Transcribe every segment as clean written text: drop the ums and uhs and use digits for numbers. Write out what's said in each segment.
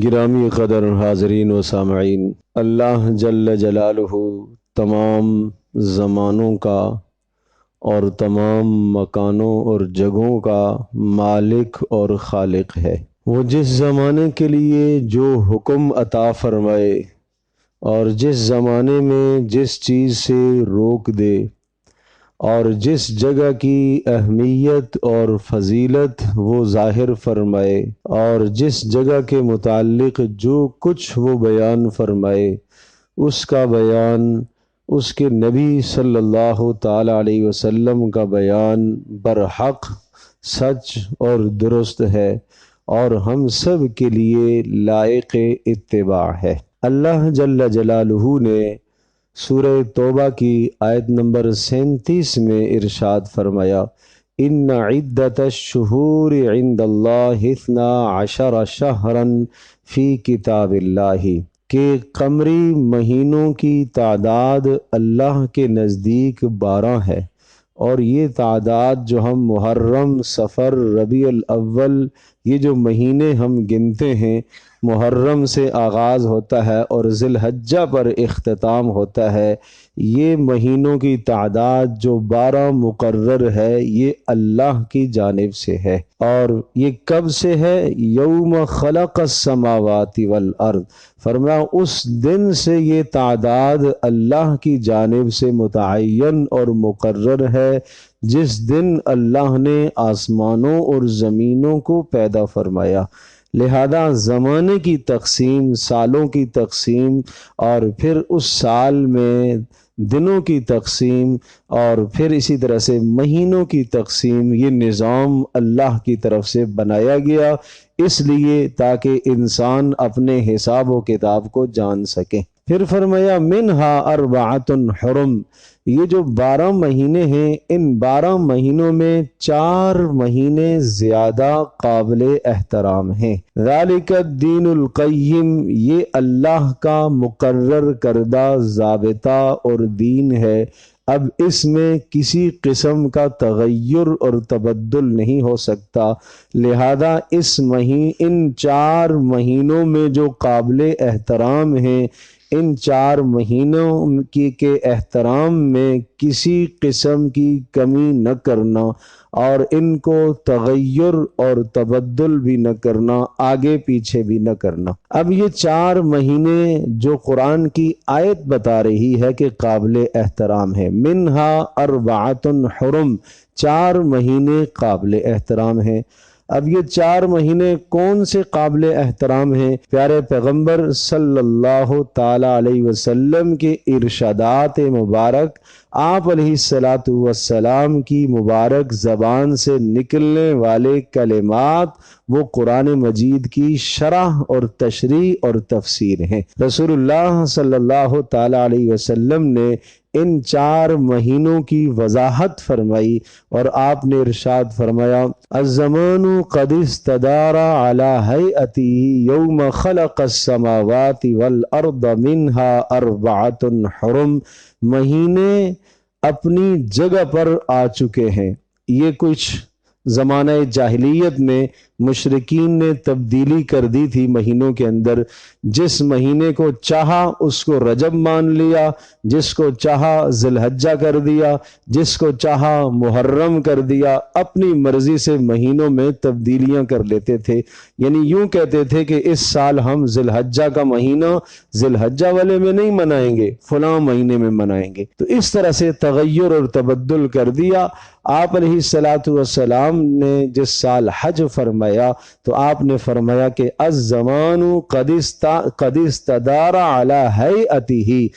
گرامی قدر حاضرین و سامعین، اللہ جل جلالہ تمام زمانوں کا اور تمام مکانوں اور جگہوں کا مالک اور خالق ہے۔ وہ جس زمانے کے لیے جو حکم عطا فرمائے اور جس زمانے میں جس چیز سے روک دے اور جس جگہ کی اہمیت اور فضیلت وہ ظاہر فرمائے اور جس جگہ کے متعلق جو کچھ وہ بیان فرمائے، اس کا بیان، اس کے نبی صلی اللہ تعالی علیہ وسلم کا بیان برحق، سچ اور درست ہے اور ہم سب کے لیے لائق اتباع ہے۔ اللہ جل جلالہ نے سورہ توبہ کی آیت نمبر 37 میں ارشاد فرمایا، ان عدت الشہور عند اللہ 12 شہرا فی کتاب اللہ، کہ قمری مہینوں کی تعداد اللہ کے نزدیک 12 ہے، اور یہ تعداد جو ہم محرم، صفر، ربیع الاول، یہ جو مہینے ہم گنتے ہیں، محرم سے آغاز ہوتا ہے اور ذی الحجہ پر اختتام ہوتا ہے، یہ مہینوں کی تعداد جو 12 مقرر ہے، یہ اللہ کی جانب سے ہے۔ اور یہ کب سے ہے؟ یوم خلق السماوات والارض، فرمایا اس دن سے یہ تعداد اللہ کی جانب سے متعین اور مقرر ہے جس دن اللہ نے آسمانوں اور زمینوں کو پیدا فرمایا۔ لہذا زمانے کی تقسیم، سالوں کی تقسیم، اور پھر اس سال میں دنوں کی تقسیم، اور پھر اسی طرح سے مہینوں کی تقسیم، یہ نظام اللہ کی طرف سے بنایا گیا، اس لیے تاکہ انسان اپنے حساب و کتاب کو جان سکے۔ پھر فرمایا منہا اربعۃ حرم، یہ جو 12 مہینے ہیں، ان 12 مہینوں میں 4 مہینے زیادہ قابل احترام ہیں۔ ذالک الدین القیم، یہ اللہ کا مقرر کردہ ضابطہ اور دین ہے، اب اس میں کسی قسم کا تغیر اور تبدل نہیں ہو سکتا، لہذا ان 4 مہینوں میں جو قابل احترام ہیں، ان 4 مہینوں کے احترام میں کسی قسم کی کمی نہ کرنا اور ان کو تغیر اور تبدل بھی نہ کرنا، آگے پیچھے بھی نہ کرنا۔ اب یہ 4 مہینے جو قرآن کی آیت بتا رہی ہے کہ قابل احترام ہے، منہا اربعۃ حرم، 4 مہینے قابل احترام ہیں۔ اب یہ 4 مہینے کون سے قابل احترام ہیں؟ پیارے پیغمبر صلی اللہ تعالی علیہ وسلم کے ارشادات مبارک، آپ علیہ السلام کی مبارک زبان سے نکلنے والے کلمات، وہ قرآن مجید کی شرح اور تشریح اور تفسیر ہیں۔ رسول اللہ صلی اللہ تعالی علیہ وسلم نے ان 4 مہینوں کی وضاحت فرمائی اور آپ نے ارشاد فرمایا، الزمان قد استدار علی ہیئتہ یوم خلق السماوات والارض منها 4 حرم، مہینے اپنی جگہ پر آ چکے ہیں۔ یہ کچھ زمانہ جاہلیت میں مشرکین نے تبدیلی کر دی تھی مہینوں کے اندر، جس مہینے کو چاہا اس کو رجب مان لیا، جس کو چاہا ذی الحجہ کر دیا، جس کو چاہا محرم کر دیا، اپنی مرضی سے مہینوں میں تبدیلیاں کر لیتے تھے۔ یعنی یوں کہتے تھے کہ اس سال ہم ذی الحجہ کا مہینہ ذی الحجہ والے میں نہیں منائیں گے، فلاں مہینے میں منائیں گے۔ تو اس طرح سے تغیر اور تبدل کر دیا۔ آپ علیہ السلام نے جس سال حج فرمایا تو آپ نے فرمایا کہ الزمان قد استدار علی ہیئتہ،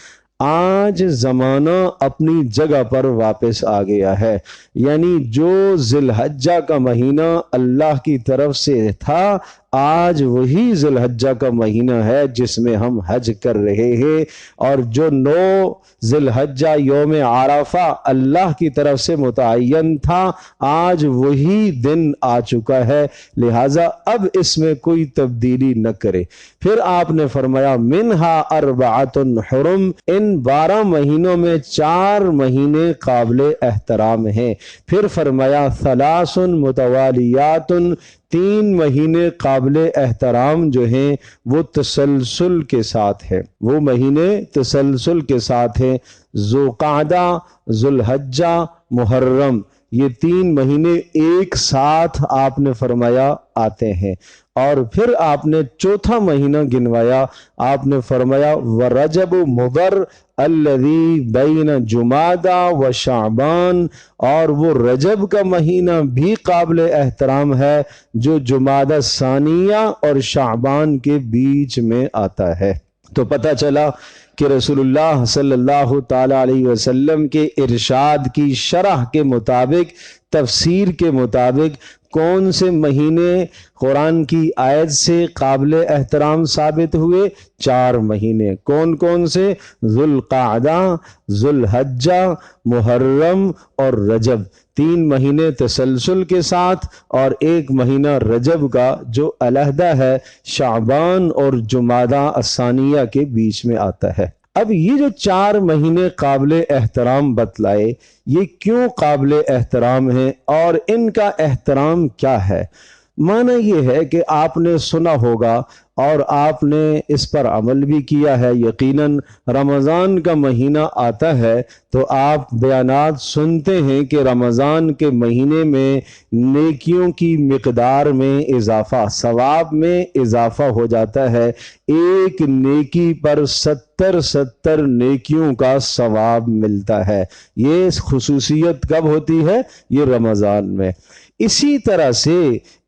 آج زمانہ اپنی جگہ پر واپس آ گیا ہے، یعنی جو ذی الحجہ کا مہینہ اللہ کی طرف سے تھا، آج وہی ذی الحجہ کا مہینہ ہے جس میں ہم حج کر رہے ہیں، اور جو 9 ذی الحجہ یوم عرفہ اللہ کی طرف سے متعین تھا، آج وہی دن آ چکا ہے، لہٰذا اب اس میں کوئی تبدیلی نہ کرے۔ پھر آپ نے فرمایا منہا 4 حرم، ان ان 12 مہینوں میں 4 مہینے قابل احترام ہیں۔ پھر فرمایا ثلاث متوالیات، 3 مہینے قابل احترام جو ہیں وہ تسلسل کے ساتھ ہیں، وہ مہینے تسلسل کے ساتھ ہیں، ذوالقعدہ، ذوالحجہ، محرم، یہ 3 مہینے ایک ساتھ آپ نے فرمایا آتے ہیں۔ اور پھر آپ نے چوتھا مہینہ گنوایا، آپ نے فرمایا وَرَجَبُ مُضَرْ الَّذِي بَيْنَ جُمَادَى وَشَعْبَانَ، اور وہ رجب کا مہینہ بھی قابل احترام ہے جو جمادی ثانیہ اور شعبان کے بیچ میں آتا ہے۔ تو پتہ چلا کہ رسول اللہ صلی اللہ تعالی علیہ وسلم کے ارشاد کی شرح کے مطابق، تفسیر کے مطابق کون سے مہینے قرآن کی آیت سے قابل احترام ثابت ہوئے؟ 4 مہینے۔ کون کون سے؟ ذوالقعدہ، ذوالحجہ، محرم اور رجب، 3 مہینے تسلسل کے ساتھ، اور 1 مہینہ رجب کا جو علیحدہ ہے، شعبان اور جمادی الثانیہ کے بیچ میں آتا ہے۔ اب یہ جو 4 مہینے قابل احترام بتلائے، یہ کیوں قابل احترام ہیں اور ان کا احترام کیا ہے؟ معنی یہ ہے کہ آپ نے سنا ہوگا اور آپ نے اس پر عمل بھی کیا ہے، یقیناً رمضان کا مہینہ آتا ہے تو آپ بیانات سنتے ہیں کہ رمضان کے مہینے میں نیکیوں کی مقدار میں اضافہ، ثواب میں اضافہ ہو جاتا ہے، ایک نیکی پر 70 نیکیوں کا ثواب ملتا ہے۔ یہ خصوصیت کب ہوتی ہے؟ یہ رمضان میں۔ اسی طرح سے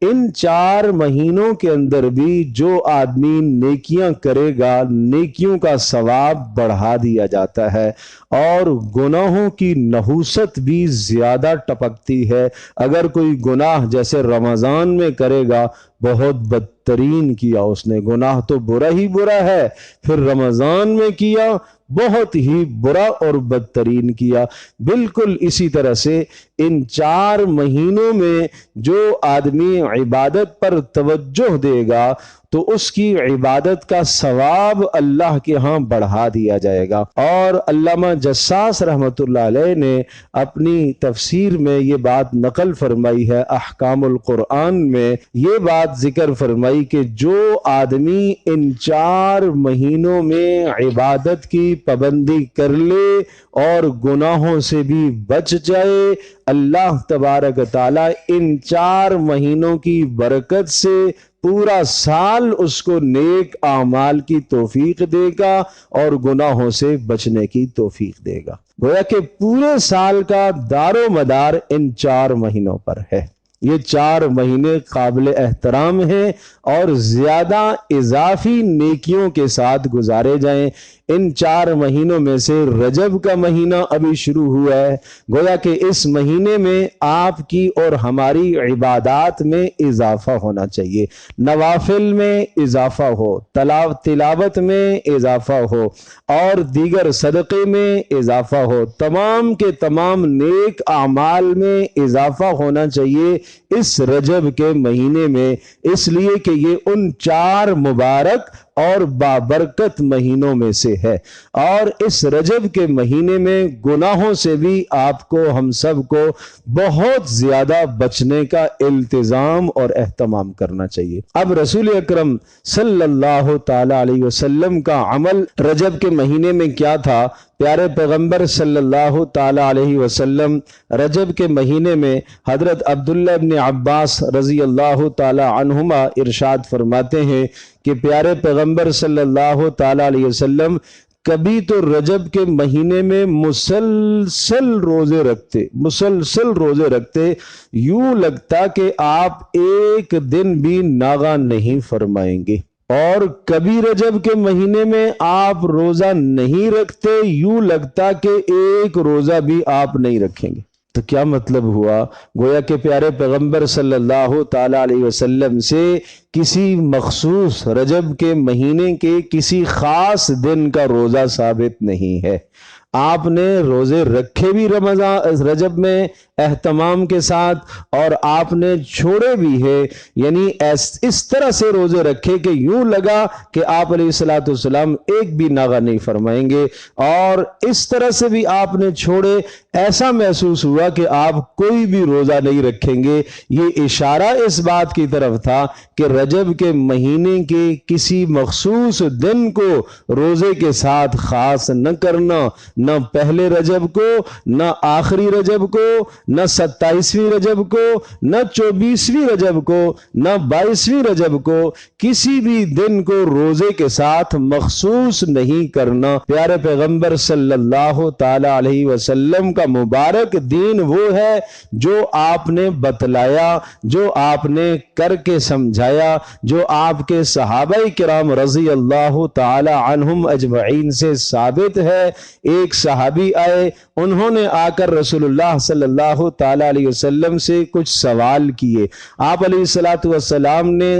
ان 4 مہینوں کے اندر بھی جو آدمی نیکیاں کرے گا، نیکیوں کا ثواب بڑھا دیا جاتا ہے اور گناہوں کی نحوست بھی زیادہ ٹپکتی ہے۔ اگر کوئی گناہ جیسے رمضان میں کرے گا، بہت بدترین کیا اس نے، گناہ تو برا ہی برا ہے، پھر رمضان میں کیا بہت ہی برا اور بدترین کیا۔ بالکل اسی طرح سے ان 4 مہینوں میں جو آدمی عبادت پر توجہ دے گا تو اس کی عبادت کا ثواب اللہ کے ہاں بڑھا دیا جائے گا۔ اور علامہ جساس رحمۃ اللہ علیہ نے اپنی تفسیر میں یہ بات نقل فرمائی ہے، احکام القرآن میں یہ بات ذکر فرمائی کہ جو آدمی ان 4 مہینوں میں عبادت کی پابندی کر لے اور گناہوں سے بھی بچ جائے، اللہ تبارک تعالیٰ ان 4 مہینوں کی برکت سے پورا سال اس کو نیک اعمال کی توفیق دے گا اور گناہوں سے بچنے کی توفیق دے گا۔ گویا کہ پورے سال کا دار و مدار ان 4 مہینوں پر ہے۔ یہ 4 مہینے قابل احترام ہیں اور زیادہ اضافی نیکیوں کے ساتھ گزارے جائیں۔ ان 4 مہینوں میں سے رجب کا مہینہ ابھی شروع ہوا ہے، گویا کہ اس مہینے میں آپ کی اور ہماری عبادات میں اضافہ ہونا چاہیے، نوافل میں اضافہ ہو، تلاوت میں اضافہ ہو اور دیگر صدقے میں اضافہ ہو، تمام کے تمام نیک اعمال میں اضافہ ہونا چاہیے اس رجب کے مہینے میں، اس لیے کہ یہ ان 4 مبارک اور بابرکت مہینوں میں سے ہے۔ اور اس رجب کے مہینے میں گناہوں سے بھی آپ کو، ہم سب کو بہت زیادہ بچنے کا التزام اور اہتمام کرنا چاہیے۔ اب رسول اکرم صلی اللہ تعالی علیہ وسلم کا عمل رجب کے مہینے میں کیا تھا؟ پیارے پیغمبر صلی اللہ تعالی علیہ وسلم رجب کے مہینے میں حضرت عبداللہ ابن عباس رضی اللہ تعالی عنہما ارشاد فرماتے ہیں کہ پیارے پیغمبر صلی اللہ تعالی علیہ وسلم کبھی تو رجب کے مہینے میں مسلسل روزے رکھتے، یوں لگتا کہ آپ ایک دن بھی ناغہ نہیں فرمائیں گے، اور کبھی رجب کے مہینے میں آپ روزہ نہیں رکھتے، یوں لگتا کہ ایک روزہ بھی آپ نہیں رکھیں گے۔ تو کیا مطلب ہوا؟ گویا کہ پیارے پیغمبر صلی اللہ تعالی علیہ وسلم سے کسی مخصوص رجب کے مہینے کے کسی خاص دن کا روزہ ثابت نہیں ہے۔ آپ نے روزے رکھے بھی رجب میں اہتمام کے ساتھ، اور آپ نے چھوڑے بھی ہے، یعنی اس طرح سے روزے رکھے کہ یوں لگا کہ آپ علیہ الصلوۃ والسلام ایک بھی ناغہ نہیں فرمائیں گے، اور اس طرح سے بھی آپ نے چھوڑے، ایسا محسوس ہوا کہ آپ کوئی بھی روزہ نہیں رکھیں گے۔ یہ اشارہ اس بات کی طرف تھا کہ رجب کے مہینے کے کسی مخصوص دن کو روزے کے ساتھ خاص نہ کرنا، نہ پہلے رجب کو، نہ آخری رجب کو، نہ 27ویں رجب کو، نہ 24ویں رجب کو، نہ 22ویں رجب کو، کسی بھی دن کو روزے کے ساتھ مخصوص نہیں کرنا۔ پیارے پیغمبر صلی اللہ تعالی علیہ وسلم کا مبارک دین وہ ہے جو آپ نے بتلایا، جو آپ نے کر کے سمجھایا، جو آپ کے صحابہ کرام رضی اللہ تعالی عنہم اجمعین سے ثابت ہے۔ ایک صحابی آئے، انہوں نے آ کر رسول اللہ صلی اللہ تعالی علیہ وسلم سے کچھ سوال کیے، آپ علیہ الصلوۃ والسلام نے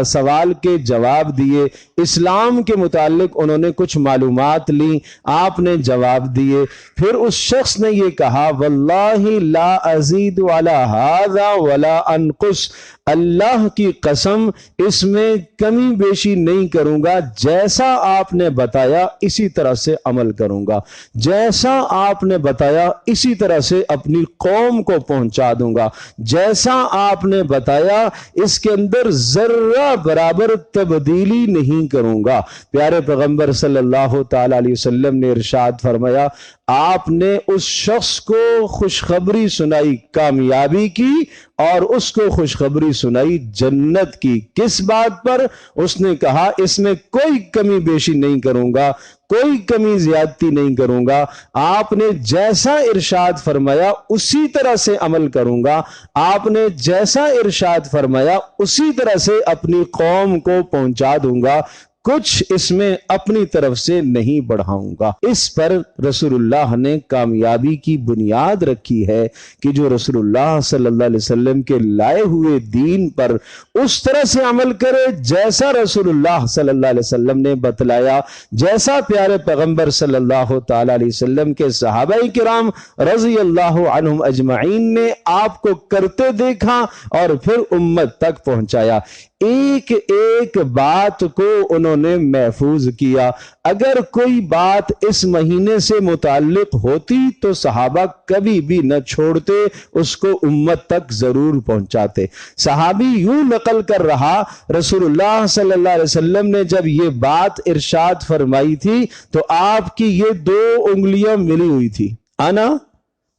سوال کے جواب دیے، اسلام کے متعلق انہوں نے کچھ معلومات لی، آپ نے جواب دیے۔ پھر اس شخص نے یہ کہا، واللہ لا ازید علی ھذا ولا انقص، اللہ کی قسم اس میں کمی بیشی نہیں کروں گا، جیسا آپ نے بتایا اسی طرح سے عمل کروں گا، جیسا آپ نے بتایا اسی طرح سے اپنی قوم کو پہنچا دوں گا، جیسا آپ نے بتایا اس کے اندر ذرہ برابر تبدیلی نہیں کروں گا۔ پیارے پیغمبر صلی اللہ تعالی علیہ وسلم نے ارشاد فرمایا، آپ نے اس شخص کو خوشخبری سنائی کامیابی کی، اور اس کو خوشخبری سنائی جنت کی۔ کس بات پر؟ اس نے کہا اس میں کوئی کمی بیشی نہیں کروں گا، کوئی کمی زیادتی نہیں کروں گا، آپ نے جیسا ارشاد فرمایا اسی طرح سے عمل کروں گا، آپ نے جیسا ارشاد فرمایا اسی طرح سے اپنی قوم کو پہنچا دوں گا، کچھ اس میں اپنی طرف سے نہیں بڑھاؤں گا۔ اس پر رسول اللہ نے کامیابی کی بنیاد رکھی ہے کہ جو رسول اللہ صلی اللہ علیہ وسلم کے لائے ہوئے دین پر اس طرح سے عمل کرے جیسا رسول اللہ صلی اللہ علیہ وسلم نے بتلایا، جیسا پیارے پیغمبر صلی اللہ تعالی علیہ وسلم کے صحابہ کرام رضی اللہ عنہم اجمعین نے آپ کو کرتے دیکھا اور پھر امت تک پہنچایا۔ ایک ایک بات کو انہوں نے محفوظ کیا۔ اگر کوئی بات اس مہینے سے متعلق ہوتی تو صحابہ کبھی بھی نہ چھوڑتے، اس کو امت تک ضرور پہنچاتے۔ صحابی یوں نقل کر رہا، رسول اللہ صلی اللہ علیہ وسلم نے جب یہ بات ارشاد فرمائی تھی تو آپ کی یہ 2 انگلیاں ملی ہوئی تھی، انا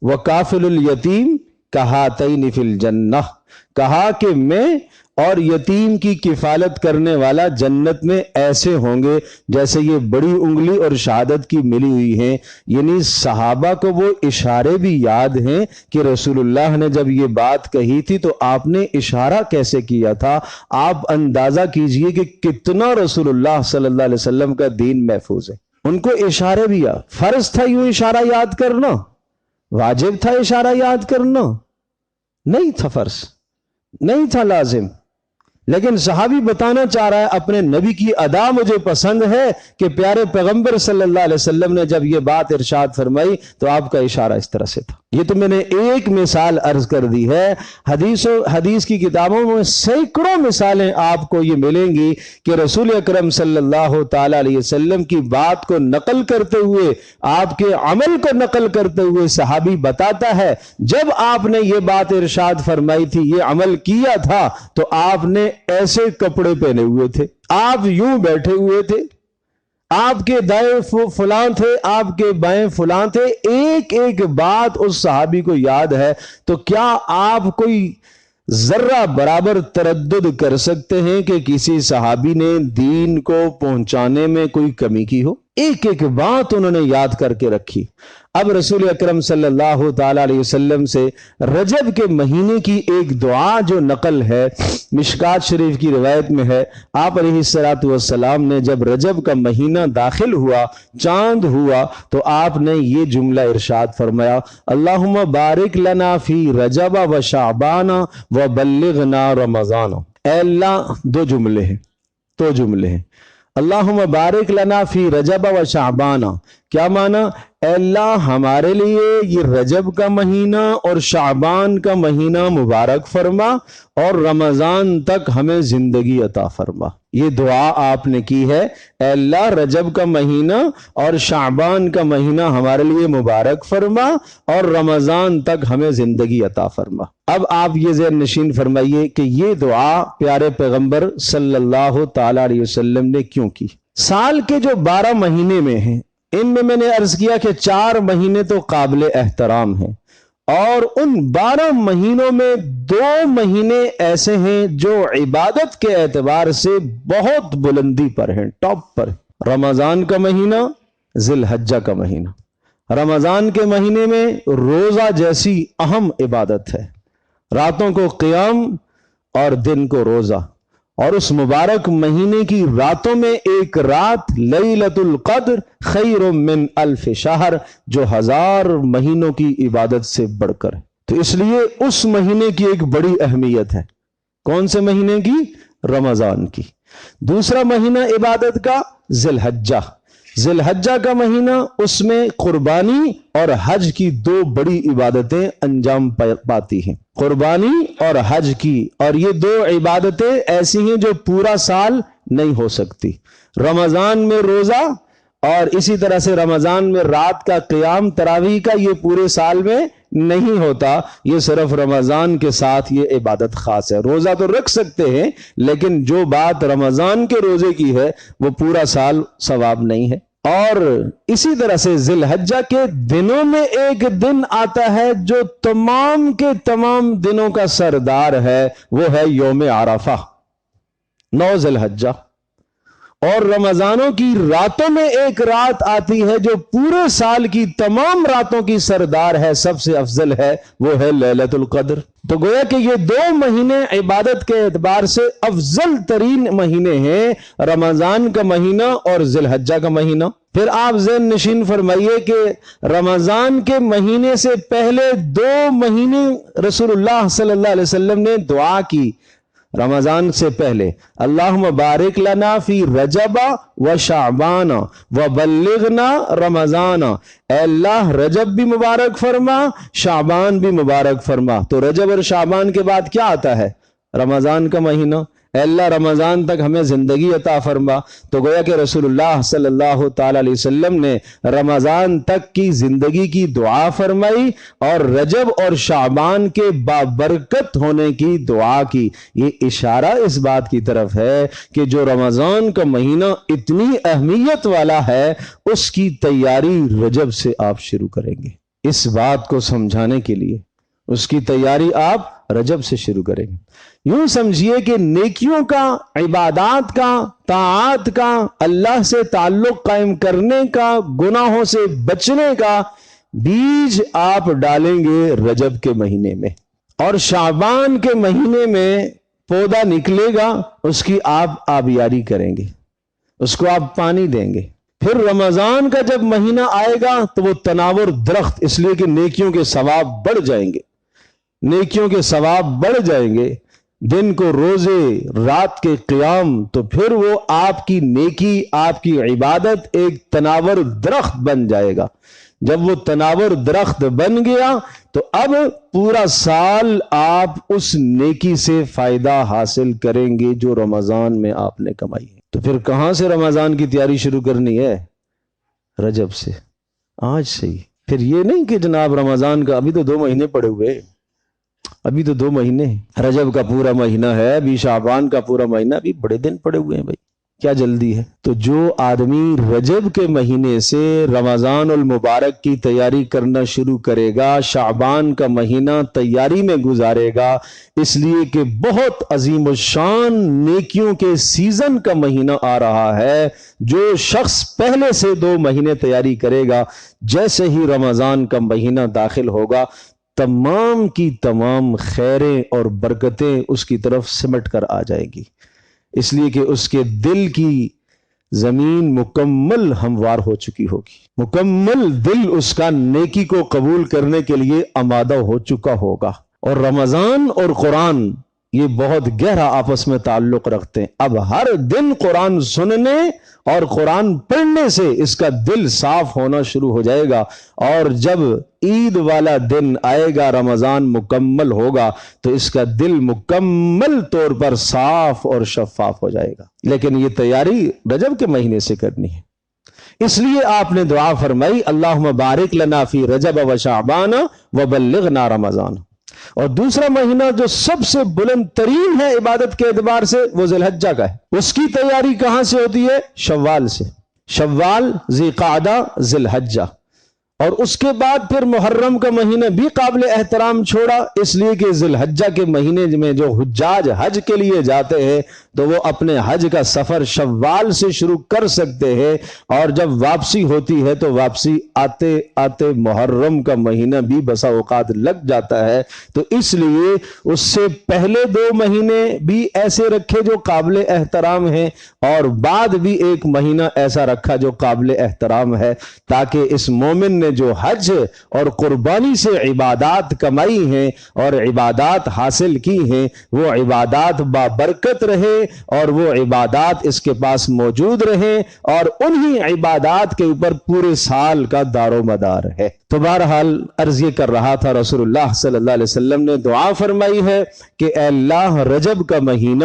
وکافل الیتیم کہاتین فی الجنہ، کہا کہ میں اور یتیم کی کفالت کرنے والا جنت میں ایسے ہوں گے جیسے یہ بڑی انگلی اور شہادت کی ملی ہوئی ہیں۔ یعنی صحابہ کو وہ اشارے بھی یاد ہیں کہ رسول اللہ نے جب یہ بات کہی تھی تو آپ نے اشارہ کیسے کیا تھا۔ آپ اندازہ کیجئے کہ کتنا رسول اللہ صلی اللہ علیہ وسلم کا دین محفوظ ہے۔ ان کو اشارے بھی یاد، فرض تھا یوں اشارہ یاد کرنا، واجب تھا اشارہ یاد کرنا، نہیں تھا فرض، نہیں تھا لازم، لیکن صحابی بتانا چاہ رہا ہے اپنے نبی کی ادا مجھے پسند ہے کہ پیارے پیغمبر صلی اللہ علیہ وسلم نے جب یہ بات ارشاد فرمائی تو آپ کا اشارہ اس طرح سے تھا۔ یہ تو میں نے ایک مثال عرض کر دی ہے، حدیث کی کتابوں میں سینکڑوں مثالیں آپ کو یہ ملیں گی کہ رسول اکرم صلی اللہ تعالی علیہ وسلم کی بات کو نقل کرتے ہوئے، آپ کے عمل کو نقل کرتے ہوئے صحابی بتاتا ہے جب آپ نے یہ بات ارشاد فرمائی تھی، یہ عمل کیا تھا تو آپ نے ایسے کپڑے پہنے ہوئے تھے، آپ یوں بیٹھے ہوئے تھے، آپ کے دائیں فلاں تھے، آپ کے بائیں فلاں تھے، ایک ایک بات اس صحابی کو یاد ہے۔ تو کیا آپ کوئی ذرہ برابر تردد کر سکتے ہیں کہ کسی صحابی نے دین کو پہنچانے میں کوئی کمی کی ہو؟ ایک ایک بات انہوں نے یاد کر کے رکھی۔ اب رسول اکرم صلی اللہ تعالی علیہ وسلم سے رجب کے مہینے کی ایک دعا جو نقل ہے، مشکات شریف کی روایت میں ہے، آپ علیہ الصلوۃ والسلام نے جب رجب کا مہینہ داخل ہوا، چاند ہوا، تو آپ نے یہ جملہ ارشاد فرمایا، اللہم بارک لنا فی رجب و شعبان و بلغنا رمضان۔ اے اللہ، 2 جملے ہیں، اللہم بارک لنا فی رجب و شعبان، کیا معنی؟ اے اللہ ہمارے لیے یہ رجب کا مہینہ اور شعبان کا مہینہ مبارک فرما اور رمضان تک ہمیں زندگی عطا فرما۔ یہ دعا آپ نے کی ہے، اے اللہ رجب کا مہینہ اور شعبان کا مہینہ ہمارے لیے مبارک فرما اور رمضان تک ہمیں زندگی عطا فرما۔ اب آپ یہ ذہن نشین فرمائیے کہ یہ دعا پیارے پیغمبر صلی اللہ تعالی علیہ وسلم نے کیوں کی؟ سال کے جو 12 مہینے میں ہیں، ان میں نے عرض کیا کہ 4 مہینے تو قابل احترام ہیں، اور ان 12 مہینوں میں 2 مہینے ایسے ہیں جو عبادت کے اعتبار سے بہت بلندی پر ہیں، ٹاپ پر۔ رمضان کا مہینہ، ذی الحجہ کا مہینہ۔ رمضان کے مہینے میں روزہ جیسی اہم عبادت ہے، راتوں کو قیام اور دن کو روزہ، اور اس مبارک مہینے کی راتوں میں ایک رات لیلۃ القدر خیر من 1000 شہر، جو 1000 مہینوں کی عبادت سے بڑھ کر ہے۔ تو اس لیے اس مہینے کی ایک بڑی اہمیت ہے۔ کون سے مہینے کی؟ رمضان کی۔ دوسرا مہینہ عبادت کا ذی الحجہ۔ ذی الحجہ کا مہینہ، اس میں قربانی اور حج کی 2 بڑی عبادتیں انجام پاتی ہیں، قربانی اور حج کی، اور یہ 2 عبادتیں ایسی ہیں جو پورا سال نہیں ہو سکتی۔ رمضان میں روزہ اور اسی طرح سے رمضان میں رات کا قیام تراویح کا، یہ پورے سال میں نہیں ہوتا، یہ صرف رمضان کے ساتھ یہ عبادت خاص ہے۔ روزہ تو رکھ سکتے ہیں، لیکن جو بات رمضان کے روزے کی ہے وہ پورا سال ثواب نہیں ہے۔ اور اسی طرح سے ذی الحجہ کے دنوں میں ایک دن آتا ہے جو تمام کے تمام دنوں کا سردار ہے، وہ ہے یوم عرفہ، 9 ذی الحجہ۔ اور رمضانوں کی راتوں میں ایک رات آتی ہے جو پورے سال کی تمام راتوں کی سردار ہے، سب سے افضل ہے، وہ ہے لیلۃ القدر۔ تو گویا کہ یہ 2 مہینے عبادت کے اعتبار سے افضل ترین مہینے ہیں، رمضان کا مہینہ اور ذی الحجہ کا مہینہ۔ پھر آپ ذہن نشین فرمائیے کہ رمضان کے مہینے سے پہلے 2 مہینے رسول اللہ صلی اللہ علیہ وسلم نے دعا کی رمضان سے پہلے، اللہم بارک لنا فی رجب و شعبان و بلغنا رمضان، اے اللہ رجب بھی مبارک فرما، شعبان بھی مبارک فرما۔ تو رجب اور شعبان کے بعد کیا آتا ہے؟ رمضان کا مہینہ، اے اللہ رمضان تک ہمیں زندگی عطا فرما۔ تو گویا کہ رسول اللہ صلی اللہ تعالی علیہ وسلم نے رمضان تک کی زندگی کی دعا فرمائی اور رجب اور شعبان کے بابرکت ہونے کی دعا کی۔ یہ اشارہ اس بات کی طرف ہے کہ جو رمضان کا مہینہ اتنی اہمیت والا ہے، اس کی تیاری رجب سے آپ شروع کریں گے۔ اس بات کو سمجھانے کے لیے اس کی تیاری آپ رجب سے شروع کریں گے۔ یوں سمجھیے کہ نیکیوں کا، عبادات کا، طاعات کا، اللہ سے تعلق قائم کرنے کا، گناہوں سے بچنے کا بیج آپ ڈالیں گے رجب کے مہینے میں، اور شعبان کے مہینے میں پودا نکلے گا، اس کی آپ آبیاری کریں گے، اس کو آپ پانی دیں گے۔ پھر رمضان کا جب مہینہ آئے گا تو وہ تناور درخت، اس لیے کہ نیکیوں کے ثواب بڑھ جائیں گے، نیکیوں کے ثواب بڑھ جائیں گے، دن کو روزے، رات کے قیام، تو پھر وہ آپ کی نیکی، آپ کی عبادت ایک تناور درخت بن جائے گا۔ جب وہ تناور درخت بن گیا تو اب پورا سال آپ اس نیکی سے فائدہ حاصل کریں گے جو رمضان میں آپ نے کمائی ہے۔ تو پھر کہاں سے رمضان کی تیاری شروع کرنی ہے؟ رجب سے، آج سے ہی۔ پھر یہ نہیں کہ جناب رمضان کا ابھی تو 2 مہینے پڑے ہوئے، ابھی تو 2 مہینے، رجب کا پورا مہینہ ہے، ابھی شعبان کا پورا مہینہ، ابھی بڑے دن پڑے ہوئے ہیں بھائی، کیا جلدی ہے؟ تو جو آدمی رجب کے مہینے سے رمضان المبارک کی تیاری کرنا شروع کرے گا، شعبان کا مہینہ تیاری میں گزارے گا، اس لیے کہ بہت عظیم الشان نیکیوں کے سیزن کا مہینہ آ رہا ہے۔ جو شخص پہلے سے 2 مہینے تیاری کرے گا، جیسے ہی رمضان کا مہینہ داخل ہوگا، تمام کی تمام خیریں اور برکتیں اس کی طرف سمٹ کر آ جائے گی، اس لیے کہ اس کے دل کی زمین مکمل ہموار ہو چکی ہوگی، مکمل دل اس کا نیکی کو قبول کرنے کے لیے آمادہ ہو چکا ہوگا۔ اور رمضان اور قرآن یہ بہت گہرا آپس میں تعلق رکھتے ہیں۔ اب ہر دن قرآن سننے اور قرآن پڑھنے سے اس کا دل صاف ہونا شروع ہو جائے گا، اور جب عید والا دن آئے گا، رمضان مکمل ہوگا، تو اس کا دل مکمل طور پر صاف اور شفاف ہو جائے گا۔ لیکن یہ تیاری رجب کے مہینے سے کرنی ہے۔ اس لیے آپ نے دعا فرمائی اللہم بارک لنا فی رجب و شعبان وبلغنا رمضان۔ اور دوسرا مہینہ جو سب سے بلند ترین ہے عبادت کے اعتبار سے، وہ ذی الحجہ کا ہے۔ اس کی تیاری کہاں سے ہوتی ہے؟ شوال سے۔ شوال، ذی قعدہ، ذی الحجہ، اور اس کے بعد پھر محرم کا مہینہ بھی قابل احترام چھوڑا، اس لیے کہ ذی الحجہ کے مہینے میں جو حجاج حج کے لیے جاتے ہیں تو وہ اپنے حج کا سفر شوال سے شروع کر سکتے ہیں، اور جب واپسی ہوتی ہے تو واپسی آتے آتے محرم کا مہینہ بھی بسا اوقات لگ جاتا ہے۔ تو اس لیے اس سے پہلے 2 مہینے بھی ایسے رکھے جو قابل احترام ہیں، اور بعد بھی 1 مہینہ ایسا رکھا جو قابل احترام ہے، تاکہ اس مومن نے جو حج اور قربانی سے عبادات کمائی ہیں اور عبادات حاصل کی ہیں، وہ عبادات بابرکت رہے، اور وہ عبادات اس کے پاس موجود رہیں، اور انہی عبادات کے اوپر پورے سال کا دار و مدار ہے۔ تو بہرحال عرض یہ کر رہا تھا، رسول اللہ صلی اللہ علیہ وسلم نے دعا فرمائی ہے کہ اے اللہ رجب کا مہینہ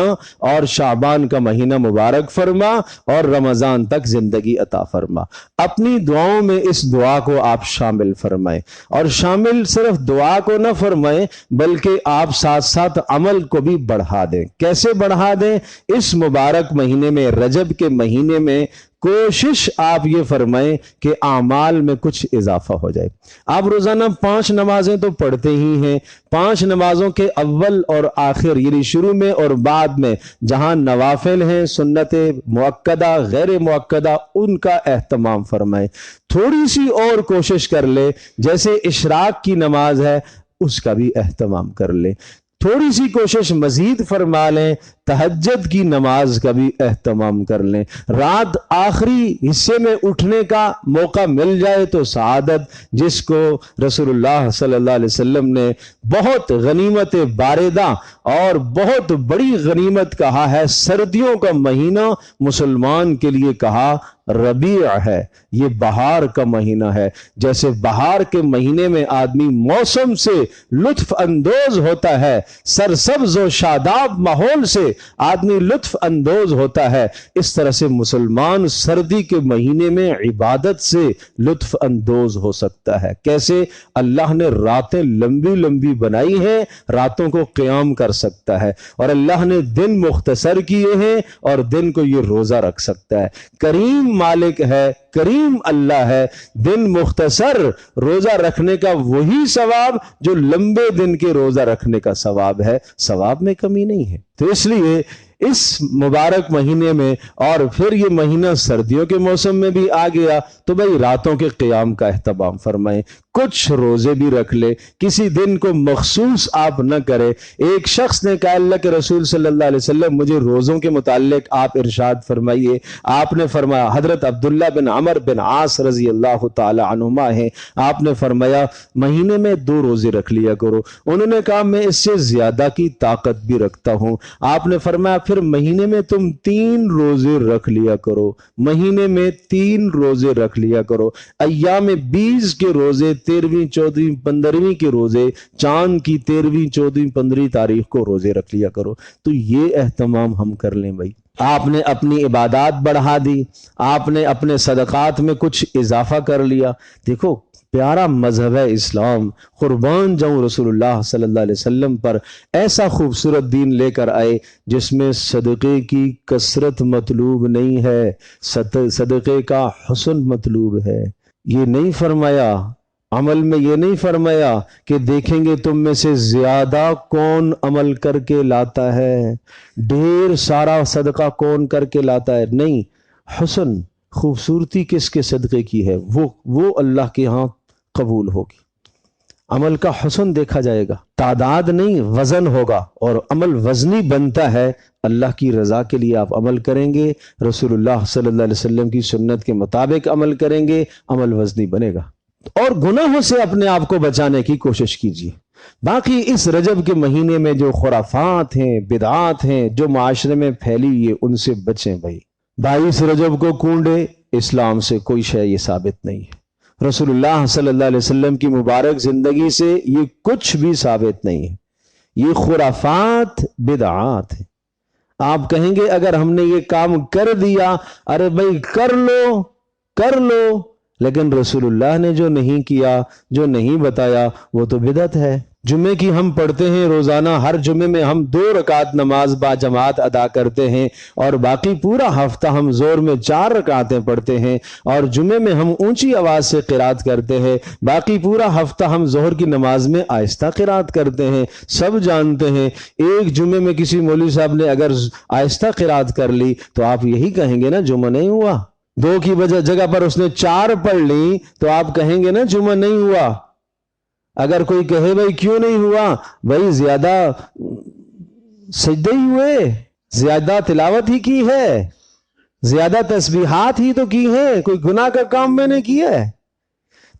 اور شعبان کا مہینہ مبارک فرما، اور رمضان تک زندگی عطا فرما۔ اپنی دعاؤں میں اس دعا کو آپ شامل فرمائیں، اور شامل صرف دعا کو نہ فرمائیں بلکہ آپ ساتھ ساتھ عمل کو بھی بڑھا دیں۔ کیسے بڑھا دیں؟ اس مبارک مہینے میں، رجب کے مہینے میں کوشش آپ یہ فرمائیں کہ اعمال میں کچھ اضافہ ہو جائے۔ آپ روزانہ 5 نمازیں تو پڑھتے ہی ہیں، 5 نمازوں کے اول اور آخر یعنی شروع میں اور بعد میں جہاں نوافل ہیں، سنت مؤکدہ، غیر مؤکدہ، ان کا اہتمام فرمائیں۔ تھوڑی سی اور کوشش کر لیں، جیسے اشراق کی نماز ہے اس کا بھی اہتمام کر لیں۔ تھوڑی سی کوشش مزید فرما لیں، تہجد کی نماز کا بھی اہتمام کر لیں۔ رات آخری حصے میں اٹھنے کا موقع مل جائے تو سعادت، جس کو رسول اللہ صلی اللہ علیہ وسلم نے بہت غنیمت باردہ اور بہت بڑی غنیمت کہا ہے۔ سردیوں کا مہینہ مسلمان کے لیے کہا ربیع ہے، یہ بہار کا مہینہ ہے۔ جیسے بہار کے مہینے میں آدمی موسم سے لطف اندوز ہوتا ہے، سرسبز و شاداب ماحول سے آدمی لطف اندوز ہوتا ہے، اس طرح سے مسلمان سردی کے مہینے میں عبادت سے لطف اندوز ہو سکتا ہے۔ کیسے؟ اللہ نے راتیں لمبی لمبی بنائی ہیں، راتوں کو قیام کر سکتا ہے، اور اللہ نے دن مختصر کیے ہیں اور دن کو یہ روزہ رکھ سکتا ہے۔ کریم مالک ہے، کریم اللہ ہے، دن مختصر روزہ رکھنے کا وہی ثواب جو لمبے دن کے روزہ رکھنے کا ثواب ہے، ثواب میں کمی نہیں ہے۔ تو اس لیے اس مبارک مہینے میں، اور پھر یہ مہینہ سردیوں کے موسم میں بھی آ گیا، تو بھائی راتوں کے قیام کا اہتمام فرمائیں، کچھ روزے بھی رکھ لے، کسی دن کو مخصوص آپ نہ کرے۔ ایک شخص نے کہا اللہ کے رسول صلی اللہ علیہ وسلم مجھے روزوں کے متعلق آپ ارشاد فرمائیے۔ آپ نے فرمایا، حضرت عبداللہ بن عمر بن عاص رضی اللہ تعالی عنہما ہیں، آپ نے فرمایا مہینے میں 2 روزے رکھ لیا کرو۔ انہوں نے کہا میں اس سے زیادہ کی طاقت بھی رکھتا ہوں۔ آپ نے فرمایا پھر مہینے میں تم 3 روزے رکھ لیا کرو، مہینے میں 3 روزے رکھ لیا کرو۔ ایام 20 کے روزے، 13ویں 14ویں 15ویں کے روزے، چاند کی 13ویں 14ویں 15ویں تاریخ کو روزے رکھ لیا کرو۔ تو یہ اہتمام ہم کر لیں بھائی۔ آپ نے اپنی عبادات بڑھا دی، آپ نے اپنے صدقات میں کچھ اضافہ کر لیا۔ دیکھو پیارا مذہب ہے اسلام، قربان جاؤں رسول اللہ صلی اللہ علیہ وسلم پر، ایسا خوبصورت دین لے کر آئے جس میں صدقے کی کثرت مطلوب نہیں ہے، صدقے کا حسن مطلوب ہے۔ یہ نہیں فرمایا، عمل میں یہ نہیں فرمایا کہ دیکھیں گے تم میں سے زیادہ کون عمل کر کے لاتا ہے، ڈھیر سارا صدقہ کون کر کے لاتا ہے، نہیں، حسن، خوبصورتی کس کے صدقے کی ہے وہ اللہ کے ہاں قبول ہوگی۔ عمل کا حسن دیکھا جائے گا، تعداد نہیں وزن ہوگا، اور عمل وزنی بنتا ہے۔ اللہ کی رضا کے لیے آپ عمل کریں گے، رسول اللہ صلی اللہ علیہ وسلم کی سنت کے مطابق عمل کریں گے، عمل وزنی بنے گا۔ اور گناہوں سے اپنے آپ کو بچانے کی کوشش کیجیے۔ باقی اس رجب کے مہینے میں جو خرافات ہیں، بدعات ہیں جو معاشرے میں پھیلی ہوئی ہے، ان سے بچیں بھائی۔ 22 رجب کو کنڈے، اسلام سے کوئی شے یہ ثابت نہیں ہے، رسول اللہ صلی اللہ علیہ وسلم کی مبارک زندگی سے یہ کچھ بھی ثابت نہیں ہے، یہ خرافات بدعات ہیں۔ آپ کہیں گے اگر ہم نے یہ کام کر دیا، ارے بھائی کر لو، لیکن رسول اللہ نے جو نہیں کیا، جو نہیں بتایا، وہ تو بدعت ہے۔ جمعے کی ہم پڑھتے ہیں روزانہ، ہر جمعے میں ہم 2 رکعت نماز با جماعت ادا کرتے ہیں، اور باقی پورا ہفتہ ہم زور میں 4 رکعتیں پڑھتے ہیں، اور جمعے میں ہم اونچی آواز سے قرات کرتے ہیں، باقی پورا ہفتہ ہم ظہر کی نماز میں آہستہ قرات کرتے ہیں۔ سب جانتے ہیں ایک جمعے میں کسی مولوی صاحب نے اگر آہستہ قرات کر لی تو آپ یہی کہیں گے نا جمعہ نہیں ہوا۔ 2 کی جگہ پر اس نے 4 پڑھ لی تو آپ کہیں گے نا جمعہ نہیں ہوا۔ اگر کوئی کہے بھائی کیوں نہیں ہوا، بھائی زیادہ سجدے ہی ہوئے، زیادہ تلاوت ہی کی ہے، زیادہ تسبیحات ہی تو کی ہیں، کوئی گناہ کا کام میں نے کیا ہے۔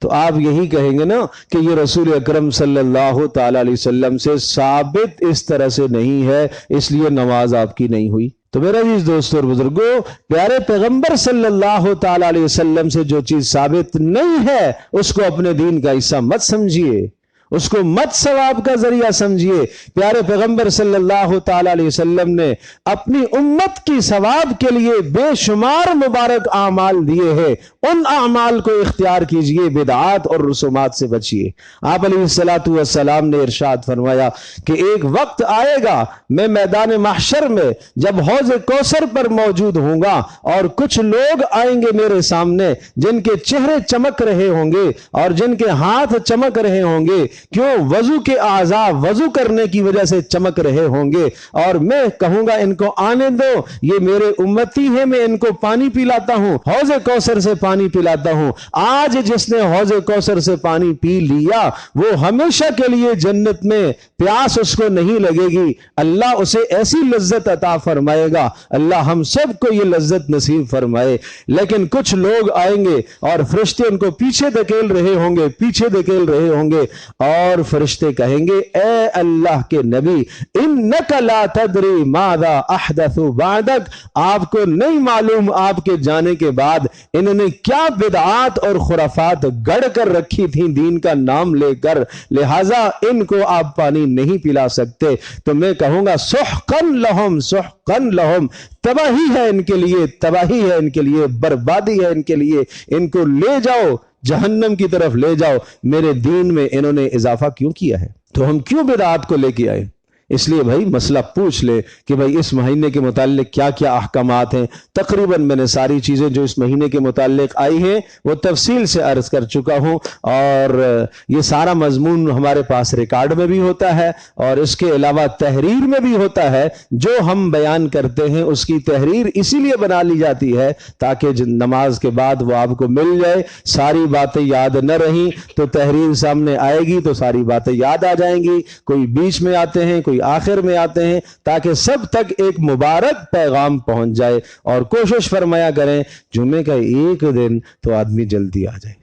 تو آپ یہی کہیں گے نا کہ یہ رسول اکرم صلی اللہ تعالی علیہ وسلم سے ثابت اس طرح سے نہیں ہے، اس لیے نماز آپ کی نہیں ہوئی۔ تو میرے عزیز دوستوں اور بزرگوں، پیارے پیغمبر صلی اللہ تعالی علیہ وسلم سے جو چیز ثابت نہیں ہے اس کو اپنے دین کا حصہ مت سمجھیے، اس کو مت ثواب کا ذریعہ سمجھیے۔ پیارے پیغمبر صلی اللہ تعالی علیہ وسلم نے اپنی امت کی ثواب کے لیے بے شمار مبارک اعمال دیے ہیں، ان اعمال کو اختیار کیجئے، بدعات اور رسومات سے بچیے۔ آپ علیہ الصلوۃ والسلام نے ارشاد فرمایا کہ ایک وقت آئے گا میں میدان محشر میں جب حوض کوثر پر موجود ہوں گا، اور کچھ لوگ آئیں گے میرے سامنے جن کے چہرے چمک رہے ہوں گے اور جن کے ہاتھ چمک رہے ہوں گے، کیوں؟ وضو کے اعضاء وضو کرنے کی وجہ سے چمک رہے ہوں گے، اور میں کہوں گا ان کو آنے دو، یہ میرے امتی ہیں، میں ان کو پانی پلاتا ہوں، حوض کوثر سے پانی پلاتا ہوں۔ آج جس نے حوض کوثر سے پانی پی لیا وہ ہمیشہ کے لیے جنت میں پیاس اس کو نہیں لگے گی، اللہ اسے ایسی لذت عطا فرمائے گا۔ اللہ ہم سب کو یہ لذت نصیب فرمائے۔ لیکن کچھ لوگ آئیں گے اور فرشتے ان کو پیچھے دھکیل رہے ہوں گے، اور فرشتے کہیں گے اے اللہ کے نبی انک لا تدری ماذا احدث بعدک، آپ کو نہیں معلوم آپ کے جانے کے بعد انہوں نے کیا بدعات اور خرافات گڑ کر رکھی تھیں دین کا نام لے کر، لہٰذا ان کو آپ پانی نہیں پلا سکتے۔ تو میں کہوں گا سحقن لہم، سحقن لہم، تباہی ہے ان کے لیے، تباہی ہے ان کے لیے، بربادی ہے ان کے لیے، ان کو لے جاؤ جہنم کی طرف لے جاؤ۔ میرے دین میں انہوں نے اضافہ کیوں کیا ہے؟ تو ہم کیوں بدعات کو لے کے آئے؟ اس لیے بھائی مسئلہ پوچھ لے کہ بھائی اس مہینے کے متعلق کیا کیا احکامات ہیں۔ تقریباً میں نے ساری چیزیں جو اس مہینے کے متعلق آئی ہیں وہ تفصیل سے عرض کر چکا ہوں، اور یہ سارا مضمون ہمارے پاس ریکارڈ میں بھی ہوتا ہے، اور اس کے علاوہ تحریر میں بھی ہوتا ہے۔ جو ہم بیان کرتے ہیں اس کی تحریر اسی لیے بنا لی جاتی ہے تاکہ نماز کے بعد وہ آپ کو مل جائے۔ ساری باتیں یاد نہ رہیں تو تحریر سامنے آئے گی تو ساری باتیں یاد آ جائیں گی، کوئی بیچ میں آتے ہیں، کوئی آخر میں آتے ہیں، تاکہ سب تک ایک مبارک پیغام پہنچ جائے۔ اور کوشش فرمایا کریں جمعے کا ایک دن تو آدمی جلدی آ جائے،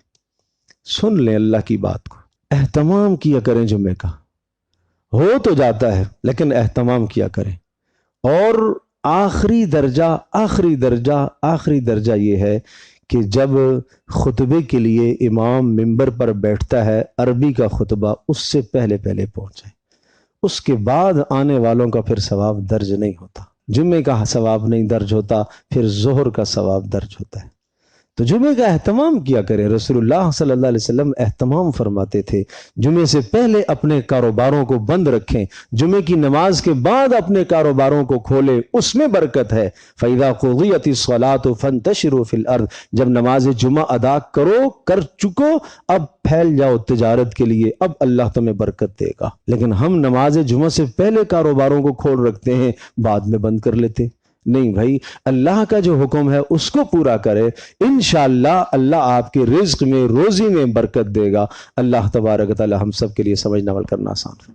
سن لیں اللہ کی بات کو، اہتمام کیا کریں جمعے کا، ہو تو جاتا ہے لیکن اہتمام کیا کریں۔ اور آخری درجہ یہ ہے کہ جب خطبے کے لیے امام منبر پر بیٹھتا ہے، عربی کا خطبہ اس سے پہلے پہنچ جائے، اس کے بعد آنے والوں کا پھر ثواب درج نہیں ہوتا، جمعے کا ثواب نہیں درج ہوتا، پھر ظہر کا ثواب درج ہوتا ہے۔ تو جمعے کا اہتمام کیا کریں۔ رسول اللہ صلی اللہ علیہ وسلم اہتمام فرماتے تھے جمعے سے پہلے اپنے کاروباروں کو بند رکھیں، جمعے کی نماز کے بعد اپنے کاروباروں کو کھولیں، اس میں برکت ہے۔ فَإِذَا قُضِيَتِ الصَّلَاةُ فَانتَشِرُوا فِي الْأَرْضِ، جب نماز جمعہ ادا کر چکو اب پھیل جاؤ تجارت کے لیے، اب اللہ تمہیں برکت دے گا۔ لیکن ہم نماز جمعہ سے پہلے کاروباروں کو کھول رکھتے ہیں، بعد میں بند کر لیتے۔ نہیں بھائی، اللہ کا جو حکم ہے اس کو پورا کرے، انشاءاللہ اللہ آپ کے رزق میں، روزی میں برکت دے گا۔ اللہ تبارک و تعالی ہم سب کے لیے سمجھنا عمل کرنا آسان ہے۔